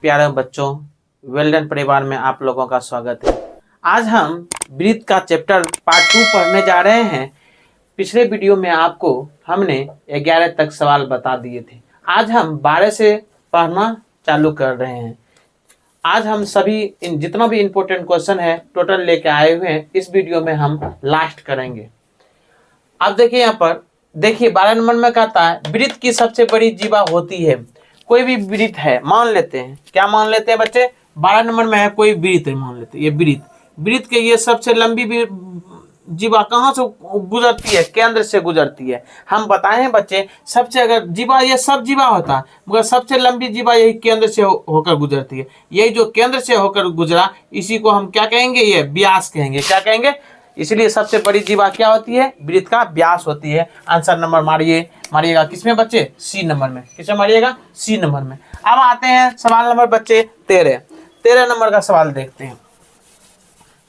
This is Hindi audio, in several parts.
प्यारे बच्चों, वेल्डन परिवार में आप लोगों का स्वागत है। आज हम वृत्त का चैप्टर पार्ट 2 पढ़ने जा रहे हैं। पिछले वीडियो में आपको हमने 11 तक सवाल बता दिए थे। आज हम 12 से पढ़ना चालू कर रहे हैं। आज हम सभी जितना भी इम्पोर्टेंट क्वेश्चन है टोटल लेके आए हुए हैं। इस वीडियो में हम लास्ट करेंगे। अब देखिए यहाँ पर, देखिए 12 नंबर में कहता है वृत्त की सबसे बड़ी जीवा होती है। कोई भी वृत्त है, मान लेते हैं, क्या मान लेते हैं बच्चे, 12 नंबर में है कोई वृत्त है, मान लेते हैं ये वृत्त के ये सबसे लंबी जीवा कहाँ से गुजरती है, केंद्र से गुजरती है। हम बताए हैं बच्चे, सबसे अगर जीवा, ये सब जीवा होता है मगर सबसे लंबी जीवा यही केंद्र से होकर गुजरती है। यही जो केंद्र से होकर गुजरा इसी को हम क्या कहेंगे, ये व्यास कहेंगे। क्या कहेंगे? इसलिए सबसे बड़ी जीवा क्या होती है, वृत्त का व्यास होती है। आंसर नंबर मारिएगा किसमें बच्चे, सी नंबर में। किसमें मारिएगा? सी नंबर में। अब आते हैं सवाल नंबर बच्चे 13 नंबर का सवाल देखते हैं।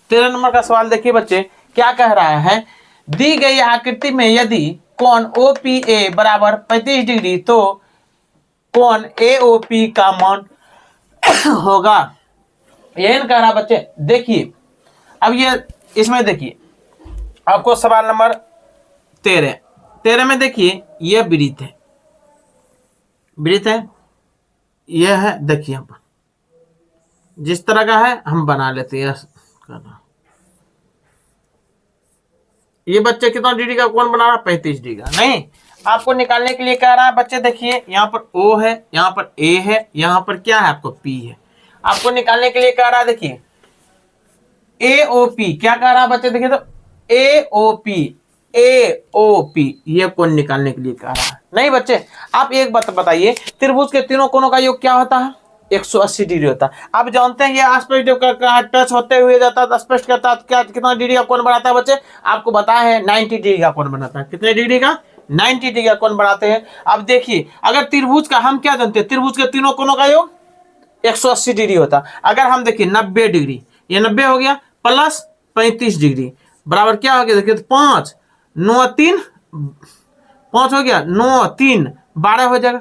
13 नंबर का सवाल देखिए बच्चे, क्या कह रहा है, दी गई आकृति में यदि कोण OPA बराबर 35 डिग्री तो कोण AOP का मान होगा। यही कह रहा बच्चे। देखिए अब ये इसमें देखिए आपको सवाल नंबर 13 में देखिए ये वृत्त है, यह है। देखिए यहाँ पर जिस तरह का है हम बना लेते हैं। ये बच्चे कितना डिग्री का कोण बना रहा है, 35 डिग्री का। नहीं, आपको निकालने के लिए कह रहा है बच्चे, देखिए यहाँ पर O है, यहाँ पर A है, यहाँ पर क्या है आपको P है। आपको निकालने के लिए कह रहा है, देखिए AOP क्या कह रहा है बच्चे, देखिए तो AOP ये कोण निकालने के लिए कह रहा है। नहीं बच्चे, आप एक बात बताइए, त्रिभुज के तीनों कोणों का योग क्या होता है, 180 डिग्री होता है। आप जानते हैं ये अस्पष्ट टच होते हुए जाता है, स्पष्ट करता है, क्या कितना डिग्री का कोण बनाता है बच्चे, आपको बताया है 90 डिग्री का कोण बनाता है। कितने डिग्री का? 90 डिग्री का कोण बनाते हैं। अब देखिए अगर त्रिभुज का, हम क्या जानते हैं, त्रिभुज के तीनों कोणों का योग 180 डिग्री होता है। अगर हम देखिए 90 डिग्री, ये 90 हो गया, प्लस 35 डिग्री बराबर क्या हो गया, देखिए 5 9 3 5 हो गया, 9 3 12 हो जाएगा।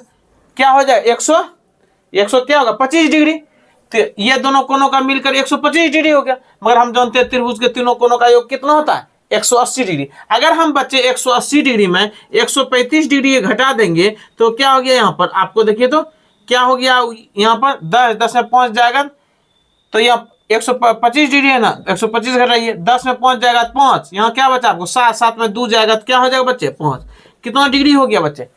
क्या हो जाएगा, 100 क्या होगा, 25 डिग्री। तो ये दोनों कोणों का मिलकर 125 डिग्री हो गया। मगर हम जानते हैं त्रिभुज के तीनों कोणों का योग कितना होता है, 180 डिग्री। अगर हम बच्चे 180 डिग्री में 135 डिग्री घटा देंगे तो क्या हो गया, यहाँ पर आपको देखिए तो क्या हो गया, यहाँ पर 10 में पहुंच जाएगा, तो यहाँ 125 डिग्री है ना, 125 घटाइए, 10 में पहुंच जाएगा 5, यहाँ क्या बचा आपको 7 में 2 जाएगा तो क्या हो जाएगा बच्चे, 5। कितना डिग्री हो गया बच्चे,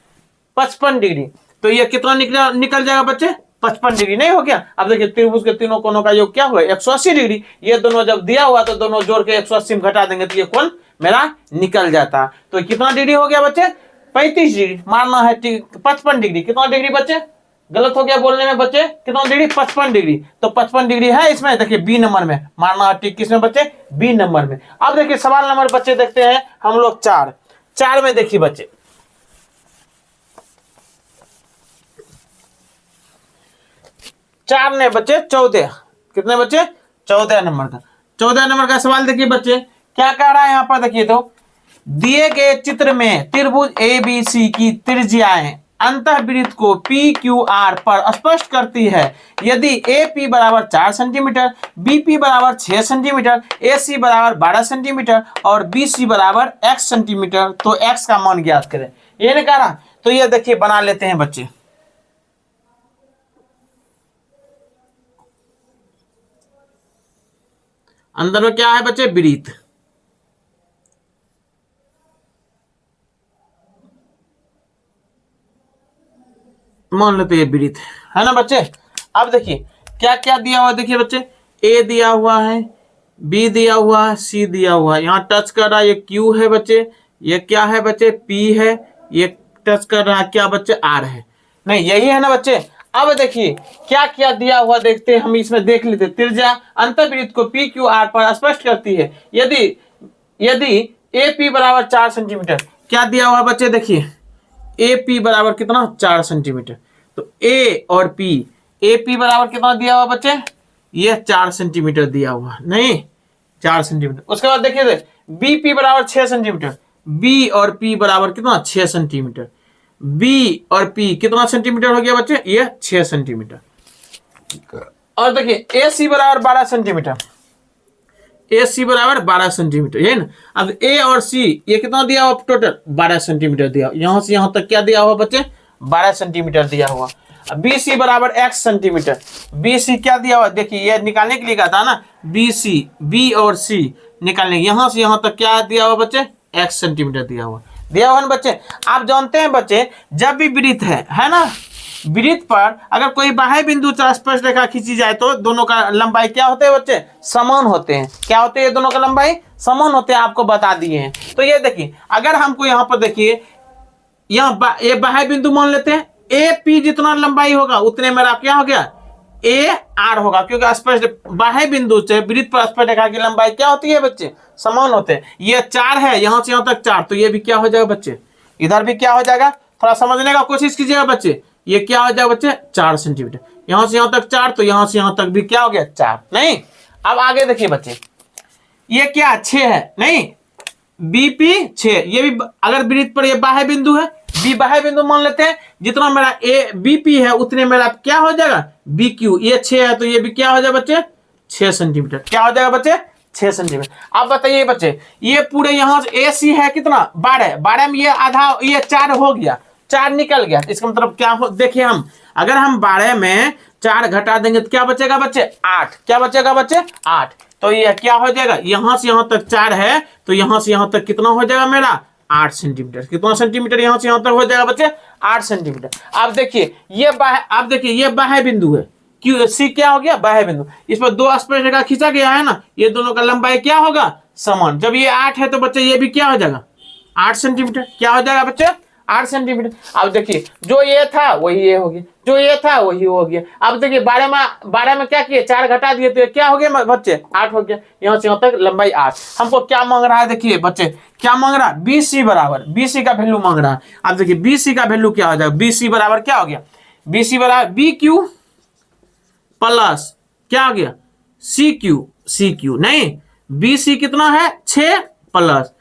55 डिग्री। तो ये कितना निकल जाएगा बच्चे, 55 डिग्री। नहीं हो गया? अब देखिए त्रिभुज के तीनों कोणों का योग क्या हुआ, 180 डिग्री। ये दोनों जब दिया हुआ तो दोनों जोड़ के 180 में घटा देंगे तो ये कोण मेरा निकल जाता। तो कितना डिग्री हो गया बच्चे, 35 डिग्री। मानना है 55 डिग्री। कितना डिग्री बच्चे, गलत हो गया बोलने में बच्चे, कितना डिग्री, 55 डिग्री। तो 55 डिग्री है इसमें, देखिए बी नंबर में। मानना है किसमें बच्चे, बी नंबर में। अब देखिए सवाल नंबर बच्चे देखते हैं हम लोग 4 में। देखिए बच्चे 4 ने बच्चे 14, कितने बच्चे, 14 नंबर का। 14 नंबर का सवाल देखिए बच्चे, क्या कह रहा है यहाँ पर, देखिए तो दिए गए चित्र में त्रिभुज ABC की त्रिज्याएं अंतःवृत्त को PQR पर स्पष्ट करती है। यदि AP बराबर 4 सेंटीमीटर, BP बराबर 6 सेंटीमीटर, AC बराबर 12 सेंटीमीटर और BC बराबर X सेंटीमीटर, तो X का मान ज्ञात करें। ये नहीं कह रहा, तो ये देखिए बना लेते हैं बच्चे। अंदर में क्या है बच्चे, वृत्त। मान लेते हैं वृत्त है ना बच्चे। अब देखिए क्या क्या दिया हुआ है, देखिए बच्चे A दिया हुआ है, B दिया हुआ है, C दिया हुआ है। यहाँ टच कर रहा है ये Q है बच्चे, ये क्या है बच्चे, P है, ये टच कर रहा है क्या बच्चे, R है। नहीं, यही है ना बच्चे। अब देखिए क्या क्या दिया हुआ, देखते हैं हम, इसमें देख लेते। त्रिज्या अंतःवृत्त को PQR पर स्पष्ट करती है। यदि AP बराबर 4 सेंटीमीटर, क्या दिया हुआ बच्चे, देखिए AP बराबर कितना, 4 सेंटीमीटर। तो A और P, AP बराबर कितना दिया हुआ बच्चे, ये 4 सेंटीमीटर दिया हुआ, नहीं 4 सेंटीमीटर। उसके बाद देखिए BP बराबर 6 सेंटीमीटर, B और P बराबर कितना, 6 सेंटीमीटर। बी और पी कितना सेंटीमीटर हो गया बच्चे, ये 6 सेंटीमीटर। और देखिए ए सी बराबर 12 सेंटीमीटर, ए सी बराबर 12 सेंटीमीटर, यही ना। अब ए और सी ये कितना दिया हुआ टोटल 12 सेंटीमीटर दिया, यहां से यहां तक क्या दिया हुआ बच्चे 12 सेंटीमीटर दिया हुआ। अब बी सी बराबर x सेंटीमीटर, बी सी क्या दिया हुआ देखिए, ये निकालने के लिए कहा था ना, बी सी, बी और सी निकालने, यहां से यहां तक क्या दिया हुआ बच्चे x सेंटीमीटर दिया हुआ ना बच्चे। आप जानते हैं बच्चे, जब भी वृत्त है ना, वृत्त पर अगर कोई बाह्य बिंदु स्पर्श रेखा खींची जाए तो दोनों का लंबाई क्या होते हैं बच्चे, समान होते हैं। क्या होते हैं दोनों का लंबाई समान होते हैं, आपको बता दिए हैं। तो ये देखिए, अगर हमको यहाँ पर देखिए, यहाँ ये बाह्य बिंदु मान लेते हैं, ए पी जितना लंबाई होगा उतने मेरा क्या हो गया ए आर होगा, क्योंकि स्पर्श बाह्य बिंदु से वृत्त पर स्पर्श रेखा की लंबाई क्या होती है बच्चे, समान होते हैं। ये 4 है, यहां से यहां तक 4, तो ये भी क्या हो जाएगा बच्चे, इधर भी क्या हो जाएगा, थोड़ा समझने का कोशिश कीजिएगा बच्चे। ये क्या हो जाएगा बच्चे 4 सेंटीमीटर, यहां से यहां तक 4, तो यहां से यहां तक भी क्या हो गया 4, नहीं। अब आगे देखिए बच्चे, ये क्या 6 है, नहीं, बीपी 6, ये भी अगर वृत्त पर ये बाह्य बिंदु है, बी बाह्य बिंदु मान लेते हैं, जितना मेरा ए बीपी है उतने मेरा क्या हो जाएगा बी क्यू, ये 6 है तो ये भी क्या हो जाएगा बच्चे 6 सेंटीमीटर, क्या हो जाएगा बच्चे 6 सेंटीमीटर। अब बताइए बच्चे, ये पूरे यहां से ए सी है कितना 12, 12 में ये आधा, ये 4 हो गया, 4 निकल गया, इसका मतलब क्या हो, देखिए हम अगर हम 12 में 4 घटा देंगे तो क्या बचेगा बच्चे 8, क्या बचेगा बच्चे 8, तो ये क्या हो जाएगा, यहां से यहां तक 4 है तो यहां से यहां तक कितना हो जाएगा मेरा 8 सेंटीमीटर, कितना सेंटीमीटर यहां से यहां तक हो जाएगा बच्चे 8 सेंटीमीटर। अब देखिए ये आप देखिए ये बाह्य बिंदु है, क्यों सी क्या हो गया बाह्य बिंदु, इस पर 2 स्पर्श रेखा खींचा गया है ना, ये दोनों का लंबाई क्या होगा समान। जब ये 8 है तो बच्चे ये भी क्या हो जाएगा 8 सेंटीमीटर, क्या हो जाएगा बच्चे 8 सेंटीमीटर। अब देखिए जो ये था वही ये हो गया, जो ये था वही हो गया। अब देखिए 12 में क्या किए 4 घटा दिए तो ये क्या हो गया बच्चे 8 हो गया, यहाँ से यहाँ तक लंबाई 8। हमको क्या मांग रहा है देखिए बच्चे, क्या मांग रहा है बी सी बराबर, बी सी का वैल्यू मांग रहा है। अब देखिए बी सी का वैल्यू क्या हो जाएगा, बी सी बराबर क्या हो गया, बी सी बराबर बी क्यू प्लस क्या हो गया सी क्यू, सी क्यू नहीं, बी सी कितना है 6 प्लस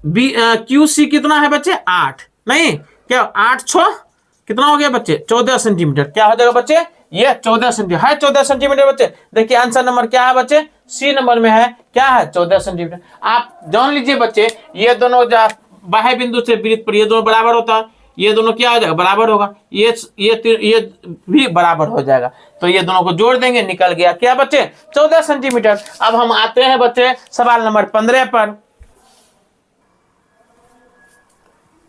बी क्यू सी कितना है बच्चे 8, नहीं क्या 8 6 कितना हो गया बच्चे 14 सेंटीमीटर, क्या हो जाएगा बच्चे ये 14 सेंटीमीटर है, 14 सेंटीमीटर बच्चे। देखिए आंसर नंबर क्या है बच्चे, सी नंबर में है, क्या है 14 सेंटीमीटर। आप जान लीजिए बच्चे, ये दोनों बाह्य बिंदु से वृत्त पर ये दोनों बराबर होता है, ये दोनों क्या हो जाएगा बराबर होगा, ये भी बराबर हो जाएगा, तो ये दोनों को जोड़ देंगे निकल गया क्या बच्चे 14 सेंटीमीटर। अब हम आते हैं बच्चे सवाल नंबर 15 पर,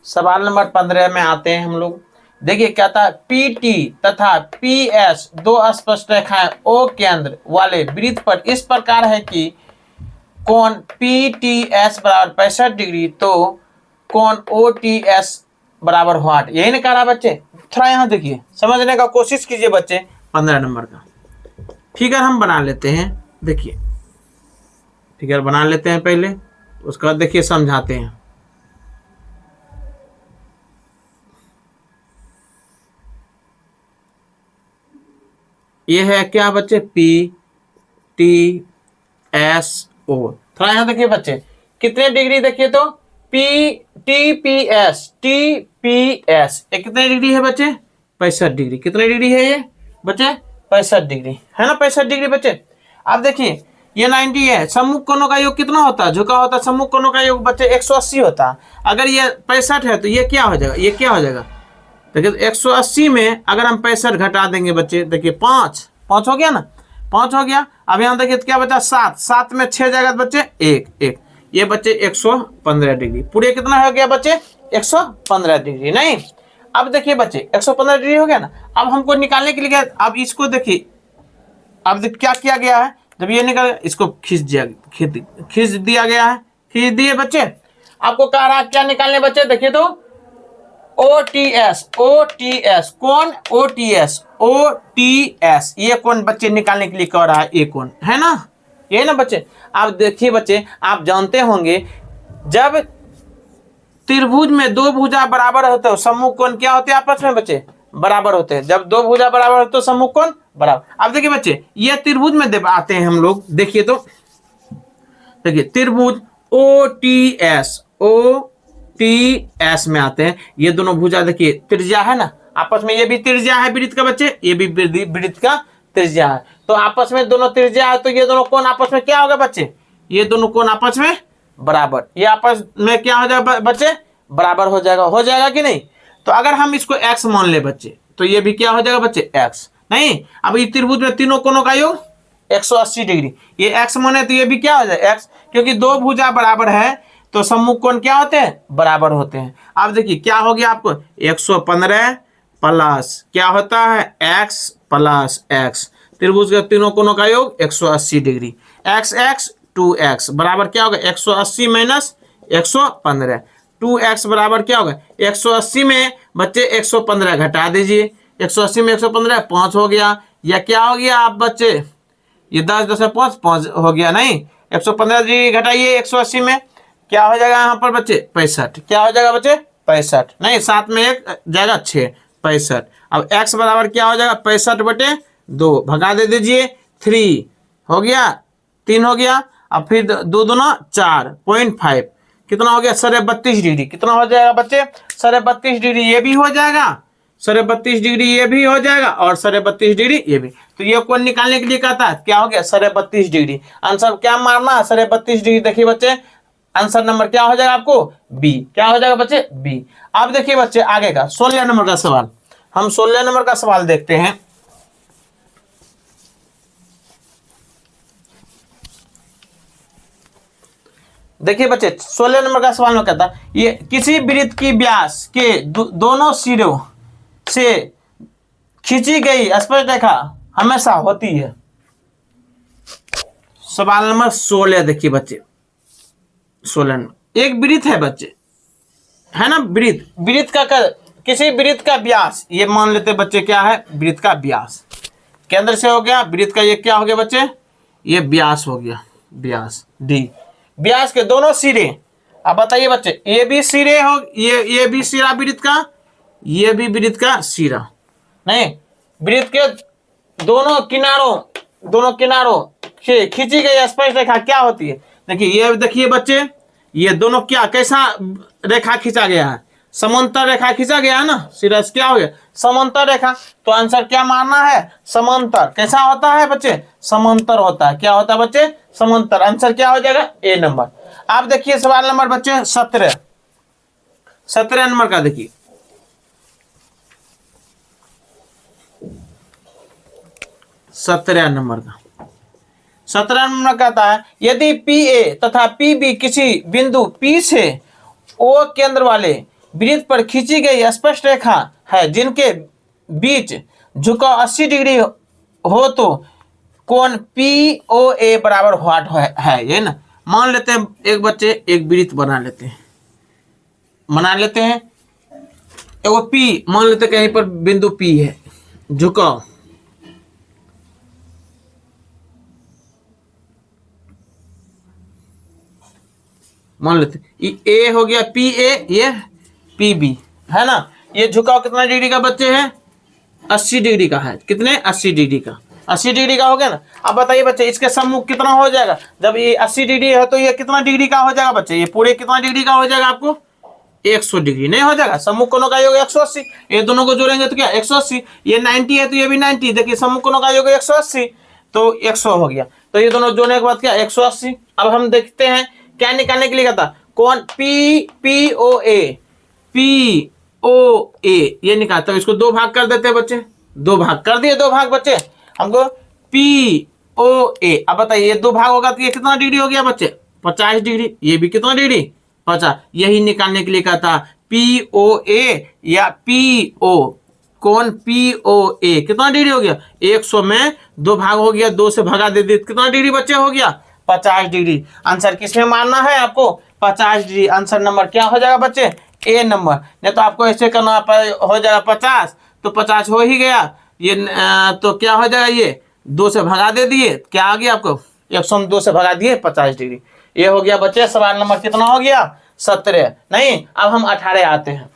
सवाल नंबर 15 में आते हैं हम लोग। देखिए क्या था, पीटी तथा पीएस दो स्पष्ट रेखाएं ओ केंद्र वाले वृत्त पर इस प्रकार है कि कोण पीटीएस बराबर 65 डिग्री तो कोण ओटीएस बराबर व्हाट, यही ना कह रहा बच्चे। थोड़ा यहाँ देखिए समझने का कोशिश कीजिए बच्चे, 15 नंबर का फिगर हम बना लेते हैं। देखिए फिगर बना लेते हैं पहले, उसके बाद देखिए समझाते हैं। ये है क्या बच्चे पी टी एस ओ, थोड़ा यहां देखिए बच्चे कितने डिग्री, देखिए तो पी टी पी एस ये कितने डिग्री है बच्चे 65 डिग्री, कितने डिग्री है ये बच्चे 65 डिग्री है ना, 65 डिग्री बच्चे। अब देखिए ये 90 है, सम्मुख कोणों का योग कितना होता है, झुका होता है सम्मुख कोणों का योग बच्चे 180 होता है। अगर ये 65 है तो ये क्या हो जाएगा, ये क्या हो जाएगा, देखिए 180 में अगर हम 65 घटा देंगे बच्चे, देखिए 5 हो गया ना, 5 हो गया। अब यहाँ देखिए क्या बचा 7 में 6 जाएगा बच्चे 1 ये बच्चे 115 डिग्री, पूरे कितना हो गया बच्चे 115 डिग्री, नहीं। अब देखिए बच्चे 115 डिग्री हो गया ना। अब हमको निकालने के लिए क्या, अब इसको देखिए, अब क्या किया गया है, जब ये निकल इसको खींच दिया गया है, खींच दिए बच्चे। आपको कह रहा है क्या निकालने बच्चे, देखिए तो ओटीएस कौन ओटीएस ये कौन बच्चे निकालने के लिए कह रहा है, ये कौन है ना, ये ना बच्चे। आप देखिए बच्चे, आप जानते होंगे जब त्रिभुज में 2 भुजा बराबर होते हो सम्मुख कोण क्या होते हैं आपस में बच्चे बराबर होते हैं, जब 2 भुजा बराबर होते हो सम्मुख कोण बराबर। अब देखिए बच्चे ये त्रिभुज में आते हैं हम लोग, देखिए तो देखिए त्रिभुज ओटीएस में आते हैं, ये दोनों भुजा देखिए त्रिज्या है ना आपस में, ये भी त्रिज्या है वृत्त का बच्चे, ये भी वृत्त का त्रिज्या है। तो आपस में दोनों त्रिज्या है, तो ये दोनों कोण आपस में क्या होगा बच्चे, ये दोनों कोण आपस में बराबर, ये आपस में क्या हो जाएगा बच्चे, बराबर हो जाएगा कि नहीं। तो अगर हम इसको x मान ले बच्चे, तो ये भी क्या हो जाएगा बच्चे, x। नहीं, अब ये त्रिभुज में तीनों कोणों का योग 180 डिग्री, ये x माने तो ये भी क्या हो जाए x, क्योंकि दो भुजा बराबर है तो सम्मुख कोण क्या होते हैं, बराबर होते हैं। अब देखिए क्या हो गया आपको, 115 प्लस क्या होता है x प्लस x, त्रिभुज के तीनों कोणों का योग 180 डिग्री, x x 2x बराबर क्या होगा 180 माइनस 115, 2x बराबर क्या होगा 180 में बच्चे 115 घटा दीजिए, 180 में 115 5 हो गया, या क्या हो गया आप बच्चे, ये 10 10 5 5 हो गया, नहीं 115 डिग्री घटाइए 180 में, क्या हो जाएगा यहाँ पर बच्चे 65, क्या हो जाएगा बच्चे 65, नहीं 7 में 1 जाएगा 6 65। अब x बराबर क्या हो जाएगा 65/2 भगा दे दीजिए, 3 हो गया 3 हो गया, अब फिर 2 दूना 4.5 कितना हो गया 32.5 डिग्री, कितना हो जाएगा बच्चे 32.5 डिग्री, ये भी हो जाएगा 32.5 डिग्री, ये भी हो जाएगा और 32.5 डिग्री ये भी। तो ये कोण निकालने के लिए कहता है क्या हो गया 32.5 डिग्री, आंसर क्या मारना है 32.5 डिग्री। देखिए बच्चे आंसर नंबर क्या हो जाएगा आपको बी, क्या हो जाएगा बच्चे बी। अब देखिए बच्चे आगे का 16 नंबर का सवाल, हम 16 नंबर का सवाल देखते हैं। देखिए बच्चे 16 नंबर का सवाल में कहता है ये किसी वृत्त की व्यास के दोनों सिरों से खींची गई स्पर्श रेखा हमेशा होती है। सवाल नंबर 16 देखिए बच्चे, 16 में एक वृत्त है बच्चे, है ना, वृत्त का किसी वृत्त का व्यास, ये मान लेते बच्चे क्या है वृत्त का व्यास, केंद्र से हो गया वृत्त का, ये क्या हो गया बच्चे, ये व्यास हो गया, व्यास डी, व्यास के दोनों सिरे। अब बताइए बच्चे ये भी सिरे हो, ये भी सिरा वृत्त का, ये भी वृत्त का सिरा, नहीं वृत्त के दोनों किनारों से खींची गई स्पर्श रेखा क्या होती है। देखिए ये देखिए बच्चे, ये दोनों क्या कैसा रेखा खींचा गया है, समांतर रेखा खींचा गया है ना, सिरा क्या हो गया समांतर रेखा। तो आंसर क्या मारना है समांतर, कैसा होता है बच्चे समांतर होता है, क्या होता है बच्चे समांतर, आंसर क्या हो जाएगा ए नंबर। आप देखिए सवाल नंबर बच्चे 17 नंबर का देखिए, 17 नंबर का 17 नंबर कहता है यदि PA तथा PB किसी बिंदु P से O केंद्र वाले वृत्त पर खींची गई स्पष्ट रेखा है जिनके बीच झुकाव 80 डिग्री हो तो कोण POA बराबर व्हाट है, ये ना। मान लेते हैं एक बच्चे एक वृत्त बना लेते हैं एगो P मान लेते हैं, कहीं पर बिंदु P है, झुकाव मान लेते ये A हो गया PA, ये PB है ना, ये झुकाव कितना डिग्री का बच्चे है 80 डिग्री का है, कितने 80 डिग्री का, 80 डिग्री का हो गया ना। अब बताइए बच्चे इसके सम्मुख कितना हो जाएगा, जब ये 80 डिग्री है तो ये कितना डिग्री का हो जाएगा बच्चे, ये पूरे कितना डिग्री का हो जाएगा आपको 100 डिग्री नहीं हो जाएगा, सम्मुख कोणों का योग 180, ये दोनों को जोड़ेंगे तो क्या 180, ये 90 है तो ये भी 90, देखिए सम्मुख कोणों का योग 180 तो 100 हो गया, तो ये दोनों जोड़ने के बाद क्या 180। अब हम देखते हैं क्या निकालने के लिए कहता कौन POA ये निकालता हूं, इसको 2 भाग कर देते हैं बच्चे, 2 भाग कर दिए, 2 भाग बच्चे हमको POA। अब बताइए ये 2 भाग होगा तो ये कितना डिग्री हो गया बच्चे 50 डिग्री, ये भी कितना डिग्री 50, यही निकालने के लिए कहता POA या PO, कौन POA कितना डिग्री हो गया 100 में 2 भाग हो गया, 2 से भगा दे दिए कितना डिग्री बच्चे हो गया 50 डिग्री। आंसर किसमें मानना है आपको 50 डिग्री, आंसर नंबर क्या हो जाएगा बच्चे ए नंबर। नहीं तो आपको ऐसे करना हो जाएगा 50 तो 50 हो ही गया, ये तो क्या हो जाएगा ये 2 से भगा दे दिए, क्या आ गया आपको 100 में 2 से भगा दिए 50 डिग्री, ये हो गया बच्चे सवाल नंबर कितना हो गया 17। नहीं अब हम 18 आते हैं,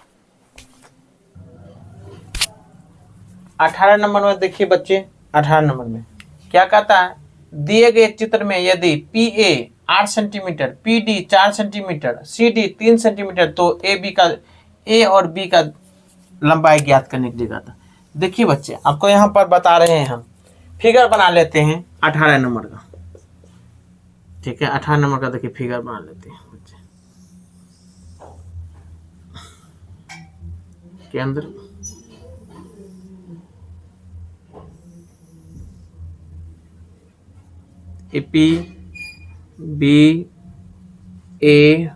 18 नंबर में देखिए बच्चे, 18 नंबर में क्या कहता है दिए गए चित्र में यदि PA 8 centimetre, PD 4 centimetre, CD 3 centimetre तो A और B का लंबाई ज्ञात करने के लिए कहता। देखिए बच्चे आपको यहाँ पर बता रहे हैं हम फिगर बना लेते हैं 18 नंबर का। ठीक है, 18 नंबर का देखिए फिगर बना लेते हैं बच्चे के अंदर। पी बी ए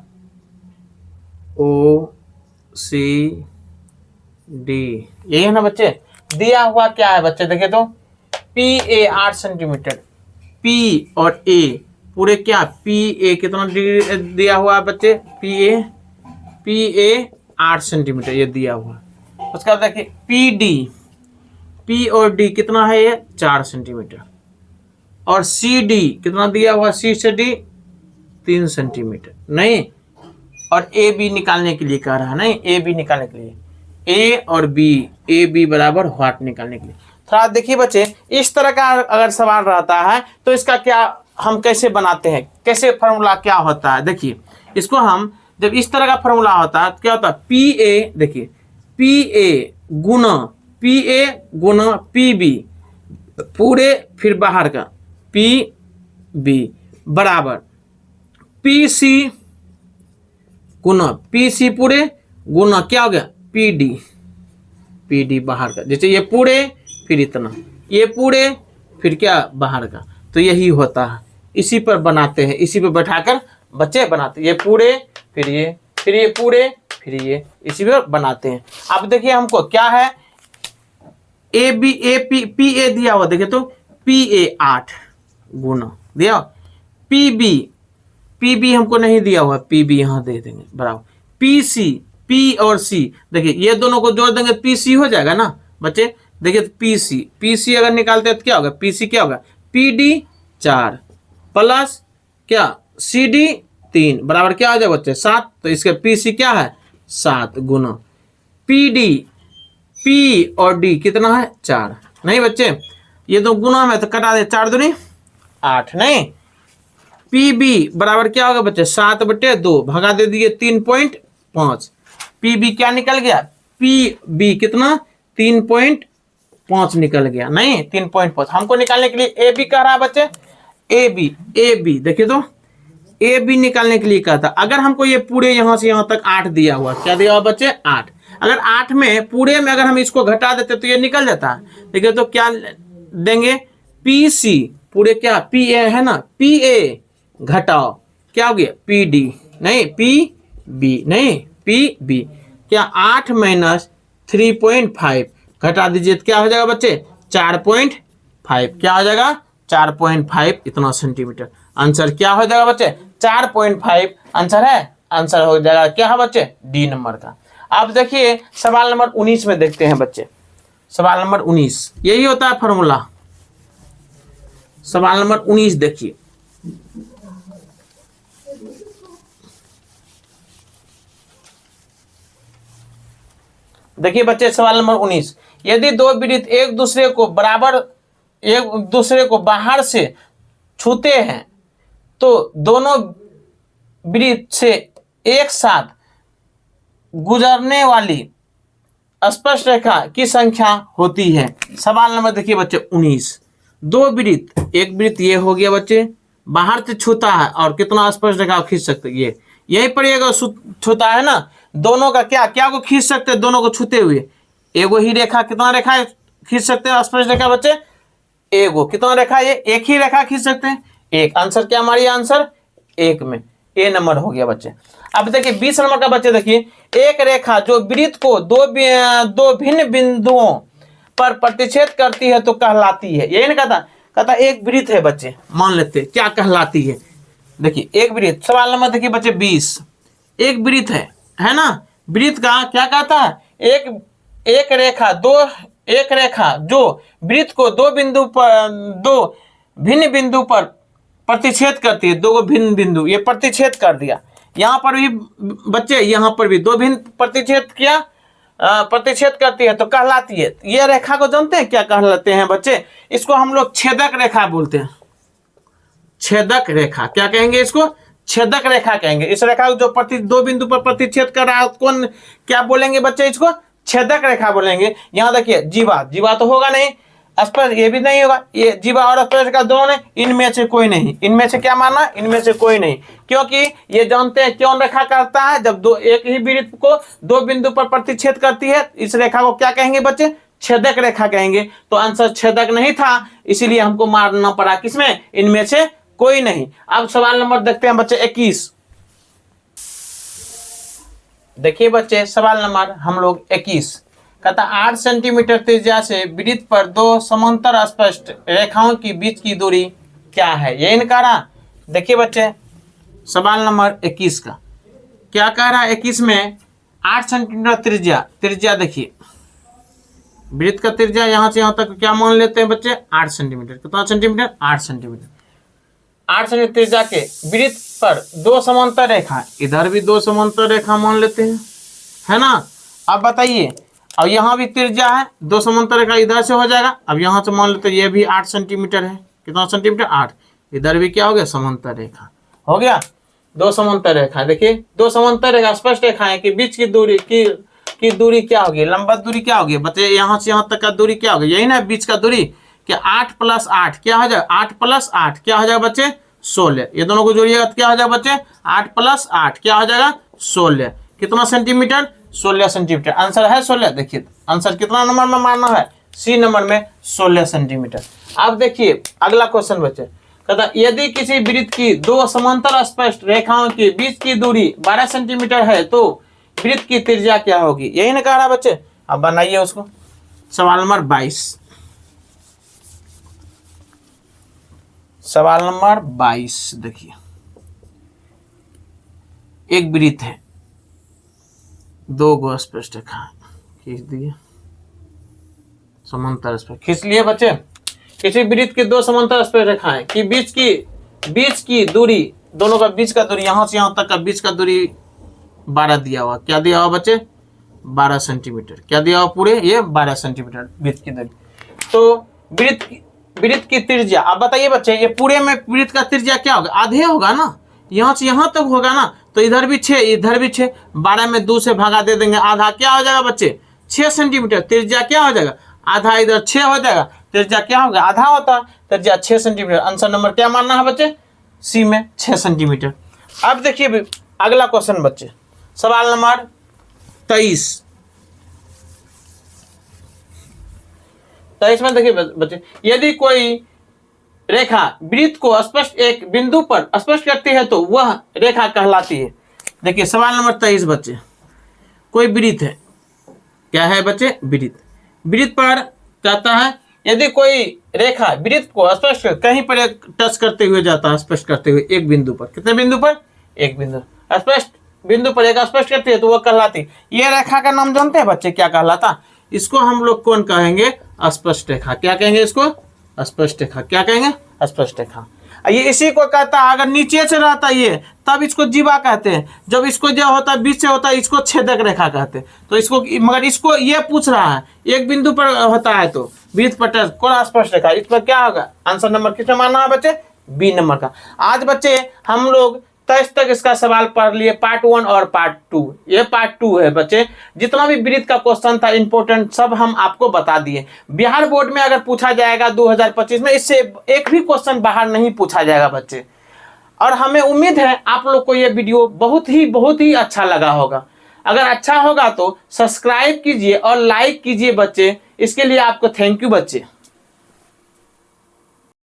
ओ सी डी, यही है ना बच्चे। दिया हुआ क्या है बच्चे, देखिए तो पी ए 8 सेंटीमीटर, पी और ए पूरे क्या, पी ए कितना डिग्री दिया हुआ है बच्चे, पी ए 8 सेंटीमीटर ये दिया हुआ है। उसके बाद देखिए पी डी, पी और डी कितना है ये 4 सेंटीमीटर, और सी डी कितना दिया हुआ, सी से डी 3 सेंटीमीटर नहीं, और ए बी निकालने के लिए कह रहा है, नहीं ए बी निकालने के लिए, ए और बी, ए बी बराबर व्हाट निकालने के लिए। थोड़ा देखिए बच्चे, इस तरह का अगर सवाल रहता है तो इसका क्या हम कैसे बनाते हैं, कैसे फॉर्मूला क्या होता है। देखिए इसको हम जब इस तरह का फॉर्मूला होता है तो क्या होता है, पी ए, देखिए पी ए गुना पी बी पूरे फिर बाहर का पी बी बराबर पी सी गुना पी सी पूरे गुना क्या हो गया पी डी बाहर का, जैसे ये पूरे फिर इतना, ये पूरे फिर क्या बाहर का, तो यही होता है। इसी पर बनाते हैं, इसी पर बैठाकर बच्चे बनाते हैं, ये पूरे फिर ये पूरे फिर ये, इसी पर बनाते हैं। अब देखिए हमको क्या है, A B A P A दिया हुआ, देखिए तो पी ए 8 गुना दिया, पी बी हमको नहीं दिया हुआ, पी बी यहाँ दे देंगे बराबर पी सी, पी और सी देखिए ये दोनों को जोड़ देंगे पी सी हो जाएगा ना बच्चे। देखिए पी सी अगर निकालते हैं तो क्या होगा, पी सी क्या होगा, पी डी 4 प्लस क्या सी डी 3 बराबर क्या हो जाएगा बच्चे 7, तो इसके पी सी क्या है 7 गुना पी डी, पी और डी कितना है 4, नहीं बच्चे ये तो गुना में तो कटा दे, 4 दूनी 8, नहीं पी बी बराबर क्या होगा बच्चे 7/2 भगा दे दिए 3.5, पी बी क्या निकल गया, पी बी कितना 3.5 निकल गया, नहीं 3.5 हमको निकालने के लिए ए बी कह रहा है बच्चे, ए बी देखिए तो ए बी निकालने के लिए कहता, अगर हमको ये पूरे यहां से यहां तक 8 दिया हुआ, क्या दिया हुआ बच्चे 8, अगर 8 में पूरे में अगर हम इसको घटा देते तो ये निकल जाता है। देखिए तो क्या देंगे, पी सी पूरे क्या पी ए है ना, पी ए घटाओ क्या हो गया पी डी, नहीं पी बी, नहीं पी बी क्या 8 माइनस 3.5 घटा दीजिए तो क्या हो जाएगा बच्चे 4.5, क्या हो जाएगा 4.5 इतना सेंटीमीटर। आंसर क्या हो जाएगा बच्चे 4.5 आंसर है, आंसर हो जाएगा क्या है बच्चे डी नंबर का। अब देखिए सवाल नंबर 19 में देखते हैं बच्चे, सवाल नंबर 19 यही होता है फॉर्मूला। सवाल नंबर 19 देखिए, देखिए बच्चे सवाल नंबर 19, यदि दो वृत्त एक दूसरे को बाहर से छूते हैं तो दोनों वृत्त से एक साथ गुजरने वाली स्पर्श रेखा की संख्या होती है। सवाल नंबर देखिए बच्चे 19, दो वृत्त, एक वृत्त ये हो गया बच्चे बाहर से छूता है और कितना स्पर्श रेखा खींच सकते, ये यही पर ये छूता है ना, दोनों का क्या को खींच सकते हैं, दोनों को छूते हुए एगो ही रेखा, कितना रेखा खींच सकते हैं स्पर्श रेखा बच्चे, एगो, कितना रेखा ये एक ही रेखा खींच सकते हैं एक, आंसर क्या हमारी आंसर 1 में ए नंबर हो गया बच्चे। अब देखिए 20 नंबर का बच्चे देखिए, एक रेखा जो वृत्त को दो भिन्न बिंदुओं पर प्रतिच्छेद करती है तो कहलाती है, यही ना कहता एक वृत्त है बच्चे, मान लेते क्या कहलाती है। देखिए एक वृत्त, सवाल नंबर देखिए बच्चे 20, एक वृत्त है ना, वृत्त का क्या कहता है, एक रेखा जो वृत्त को दो भिन्न बिंदु पर प्रतिच्छेद करती है, दो भिन्न बिंदु ये प्रतिच्छेद कर दिया, यहाँ पर भी बच्चे यहाँ पर भी दो भिन्न प्रतिच्छेद करती है तो कहलाती है। ये रेखा को जानते हैं क्या कहलाते हैं बच्चे, इसको हम लोग छेदक रेखा बोलते हैं, छेदक रेखा क्या कहेंगे, इसको छेदक रेखा कहेंगे। इस रेखा को जो दो बिंदु पर प्रतिच्छेद कर रहा है कौन क्या बोलेंगे बच्चे, इसको छेदक रेखा बोलेंगे। यहाँ देखिए जीवा तो होगा नहीं, स्पष्ट, ये भी नहीं होगा, ये जीवा और स्पष्ट का दोनों नहीं, इनमें से कोई नहीं, इनमें से क्या मानना, इनमें से कोई नहीं, क्योंकि ये जानते हैं क्यों रेखा करता है, जब दो एक ही वृत्त को दो बिंदु पर प्रतिच्छेद करती है, इस रेखा को क्या कहेंगे बच्चे, छेदक रेखा कहेंगे। तो आंसर छेदक नहीं था, इसीलिए हमको मारना पड़ा किसमें, इनमें से कोई नहीं। अब सवाल नंबर देखते हैं बच्चे 21। देखिए बच्चे सवाल नंबर हम लोग 21 कहता 8 सेंटीमीटर त्रिज्या से वृत्त पर दो समांतर स्पष्ट रेखाओं के बीच की दूरी क्या है, यही कह रहा। देखिए बच्चे सवाल नंबर 21 का क्या कह रहा है, 21 में 8 सेंटीमीटर त्रिज्या, त्रिज्या देखिए वृत्त का त्रिज्या यहां से यहां तक क्या मान लेते हैं बच्चे, 8 सेंटीमीटर, कितना सेंटीमीटर, 8 सेंटीमीटर। 8 सेंटीमीटर त्रिज्या के वृत्त पर दो समांतर रेखा, इधर भी दो समांतर रेखा मान लेते हैं, है ना। अब बताइए, अब यहाँ भी त्रिज्या है, दो समांतर रेखा इधर से हो जाएगा, अब यहाँ से मान लेते हैं ये भी 8 सेंटीमीटर है, कितना सेंटीमीटर, 8, इधर भी क्या हो गया, समांतर रेखा हो गया, दो समांतर रेखा। देखिए दो समांतर रेखा स्पष्ट रेखा है कि बीच की दूरी की दूरी क्या होगी, लंबवत दूरी क्या होगी बच्चे, यहाँ से यहाँ तक का दूरी क्या होगी, यही ना बीच का दूरी, क्या 8 + 8 क्या हो जाएगा, 8 + 8 क्या हो जाएगा बच्चे, 16, ये दोनों को जोड़िएगा तो क्या हो जाएगा बच्चे, 8 + 8 क्या हो जाएगा, 16, कितना सेंटीमीटर, 16 सेंटीमीटर। आंसर है 16, देखिए आंसर कितना नंबर में मारना है, सी नंबर में 16 सेंटीमीटर। अब देखिए अगला क्वेश्चन बच्चे कहता यदि किसी वृत्त की दो समांतर स्पष्ट रेखाओं के बीच की दूरी 12 सेंटीमीटर है तो वृत्त की त्रिज्या क्या होगी, यही ना कह रहा बच्चे। अब बनाइए उसको, सवाल नंबर 22, सवाल नंबर 22 देखिए एक वृत्त है, दो गो स्पष्ट रेखा खींच दिए, समांतर स्पष्ट खींच लिए बच्चे। किसी वृत्त की दो समांतर स्पष्ट रेखाएं कि बीच की दूरी, दोनों का बीच का दूरी यहां से यहां तक का बीच का दूरी 12 दिया हुआ, क्या दिया हुआ बच्चे, 12 सेंटीमीटर, क्या दिया हुआ पूरे, ये 12 सेंटीमीटर वृत्त की दूरी। तो वृत्त की त्रिज्या, अब बताइए बच्चे ये पूरे में वृत्त का त्रिज्या क्या होगा, आधे होगा ना, यहाँ से यहाँ तक होगा ना, तो इधर भी 6 इधर भी 6, 12 में 2 से भागा दे देंगे, आधा क्या हो जाएगा बच्चे, 6 सेंटीमीटर, त्रिज्या क्या हो जाएगा, आधा इधर 6 हो जाएगा, त्रिज्या क्या होगा, आधा होता, त्रिज्या 6 सेंटीमीटर। आंसर नंबर क्या मानना है बच्चे, सी में 6 सेंटीमीटर। अब देखिए अगला क्वेश्चन बच्चे सवाल नंबर 23 में देखिए बच्चे यदि कोई रेखा वृत्त को स्पष्ट एक बिंदु पर स्पष्ट करती है तो वह रेखा कहलाती है। देखिए सवाल नंबर 23 बच्चे, कोई वृत्त है, क्या है बच्चे, वृत्त पर कहता है यदि कोई रेखा वृत्त को स्पष्ट कहीं पर एक टच करते हुए जाता है, स्पष्ट करते हुए एक बिंदु पर, कितने बिंदु पर, एक बिंदु, स्पष्ट बिंदु पर एक स्पष्ट करती है तो वह कहलाती। ये रेखा का नाम जानते हैं बच्चे क्या कहलाता, इसको हम लोग कौन कहेंगे, स्पष्ट रेखा, क्या कहेंगे इसको, स्पष्ट रेखा, क्या कहेंगे, स्पष्ट रेखा। ये इसी को कहता है, अगर नीचे से रहता ये तब इसको जीवा कहते हैं, जब इसको जो होता है बीच से होता है इसको छेदक रेखा कहते हैं। तो इसको, मगर इसको ये पूछ रहा है एक बिंदु पर होता है तो वृत्त पर टच, कौन स्पष्ट रेखा, इस पर क्या होगा, आंसर नंबर किसमें मानना है बच्चे, बी नंबर का। आज बच्चे हम लोग 23 तक इसका सवाल पढ़ लिए, पार्ट 1 और पार्ट 2, ये पार्ट 2 है बच्चे। जितना भी वृत्त का क्वेश्चन था इंपॉर्टेंट सब हम आपको बता दिए। बिहार बोर्ड में अगर पूछा जाएगा 2025 में, इससे एक भी क्वेश्चन बाहर नहीं पूछा जाएगा बच्चे। और हमें उम्मीद है आप लोग को ये वीडियो बहुत ही अच्छा लगा होगा। अगर अच्छा होगा तो सब्सक्राइब कीजिए और लाइक कीजिए बच्चे, इसके लिए आपको थैंक यू बच्चे।